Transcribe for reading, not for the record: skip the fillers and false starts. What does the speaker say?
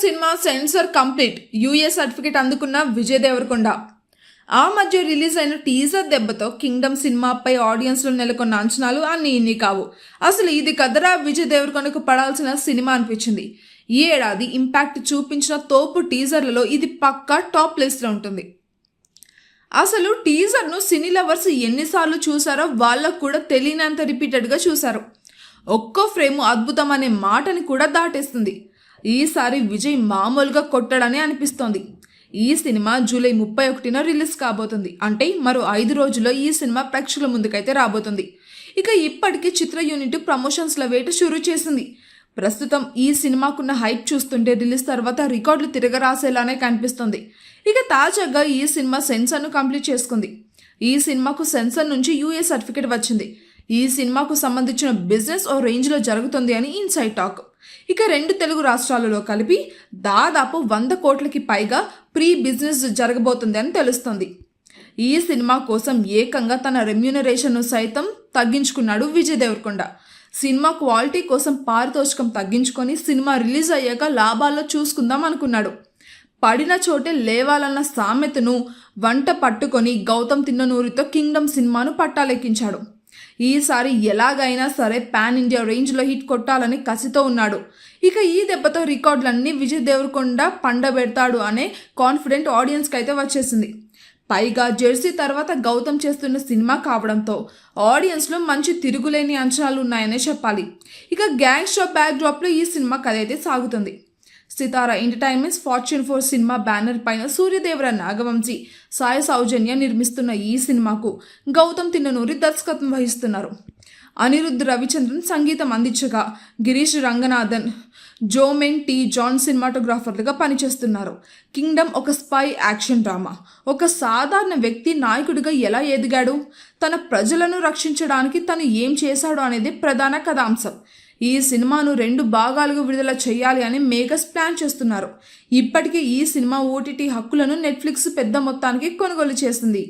Cinema censor complete, UA certificate అందుకున్న విజయ్ దేవరకొండ. ఆ మధ్య రిలీజ్ అయిన టీజర్ దెబ్బతో కింగ్డమ్ సినిమాపై ఆడియన్స్లో నెలకొన్న అంచనాలు అన్నీ ఇన్ని కావు. అసలు ఇది కదరా విజయ్ దేవరకొండకు పడాల్సిన సినిమా అనిపించింది. ఈ ఏడాది ఇంపాక్ట్ చూపించిన తోపు టీజర్లలో ఇది పక్కా టాప్ లిస్ట్లో ఉంటుంది. అసలు టీజర్ను సినీ లవర్స్ ఎన్నిసార్లు చూసారో వాళ్ళకు కూడా తెలియనంత రిపీటెడ్గా చూశారు. ఒక్కో ఫ్రేమ్ అద్భుతం అనే మాటని కూడా దాటేస్తుంది. ఈసారి విజయ్ మామూలుగా కొట్టాడని అనిపిస్తోంది. ఈ సినిమా జూలై 31న రిలీజ్ కాబోతుంది. అంటే మరో 5 రోజుల్లో ఈ సినిమా ప్రేక్షకుల ముందుకైతే రాబోతుంది. ఇక ఇప్పటికీ చిత్ర యూనిట్ ప్రమోషన్స్ల వేట షురూ చేసింది. ప్రస్తుతం ఈ సినిమాకున్న హైప్ చూస్తుంటే రిలీజ్ తర్వాత రికార్డులు తిరగరాసేలానే కనిపిస్తుంది. ఇక తాజాగా ఈ సినిమా సెన్సార్ను కంప్లీట్ చేసుకుంది. ఈ సినిమాకు సెన్సార్ నుంచి యూఏ సర్టిఫికేట్ వచ్చింది. ఈ సినిమాకు సంబంధించిన బిజినెస్ ఓ రేంజ్లో జరుగుతుంది అని ఇన్సైడ్ టాక్. ఇక 2 తెలుగు రాష్ట్రాలలో కలిపి దాదాపు 100 కోట్లకి పైగా ప్రీ బిజినెస్ జరగబోతుంది అని తెలుస్తుంది. ఈ సినిమా కోసం ఏకంగా తన రెమ్యూనరేషన్ను సైతం తగ్గించుకున్నాడు విజయ్ దేవరకొండ. సినిమా క్వాలిటీ కోసం పారితోషికం తగ్గించుకొని సినిమా రిలీజ్ అయ్యాక లాభాల్లో చూసుకుందాం అనుకున్నాడు. పడిన చోటే లేవాలన్న సామెతను వంట పట్టుకొని గౌతమ్ తిన్ననూరితో కింగ్డమ్ సినిమాను పట్టాలెక్కించాడు. ఈసారి ఎలాగైనా సరే పాన్ ఇండియా రేంజ్లో హిట్ కొట్టాలని కసితో ఉన్నాడు. ఇక ఈ దెబ్బతో రికార్డులన్నీ విజయ్ దేవరకొండ పండబెడతాడు అనే కాన్ఫిడెంట్ ఆడియన్స్కి అయితే వచ్చేసింది. పైగా జెర్సీ తర్వాత గౌతమ్ చేస్తున్న సినిమా కావడంతో ఆడియన్స్లో మంచి తిరుగులేని అంచనాలు ఉన్నాయనే చెప్పాలి. ఇక గ్యాంగ్ షాప్ బ్యాక్ డ్రాప్లో ఈ సినిమా కథ అయితే సాగుతుంది. సితారా ఎంటర్టైన్మెంట్స్ ఫార్చ్యూన్ 4 సినిమా బ్యానర్ పైన సూర్యదేవర నాగవంశీ, సాయి సౌజన్య నిర్మిస్తున్న ఈ సినిమాకు గౌతమ్ తిన్ననూరి దర్శకత్వం వహిస్తున్నారు. అనిరుద్ధ్ రవిచంద్రన్ సంగీతం అందించగా గిరీష్ రంగనాథన్, జోమెన్ టీ జాన్ సినిమాటోగ్రాఫర్లుగా పనిచేస్తున్నారు. కింగ్డమ్ ఒక స్పై యాక్షన్ డ్రామా. ఒక సాధారణ వ్యక్తి నాయకుడిగా ఎలా ఎదిగాడు, తన ప్రజలను రక్షించడానికి తను ఏం చేశాడు అనేది ప్రధాన కథాంశం. ఈ సినిమాను 2 భాగాలుగా విడుదల చేయాలి అని మేకర్స్ ప్లాన్ చేస్తున్నారు. ఇప్పటికే ఈ సినిమా ఓటీటీ హక్కులను నెట్ఫ్లిక్స్ పెద్ద మొత్తానికి కొనుగోలు చేసింది.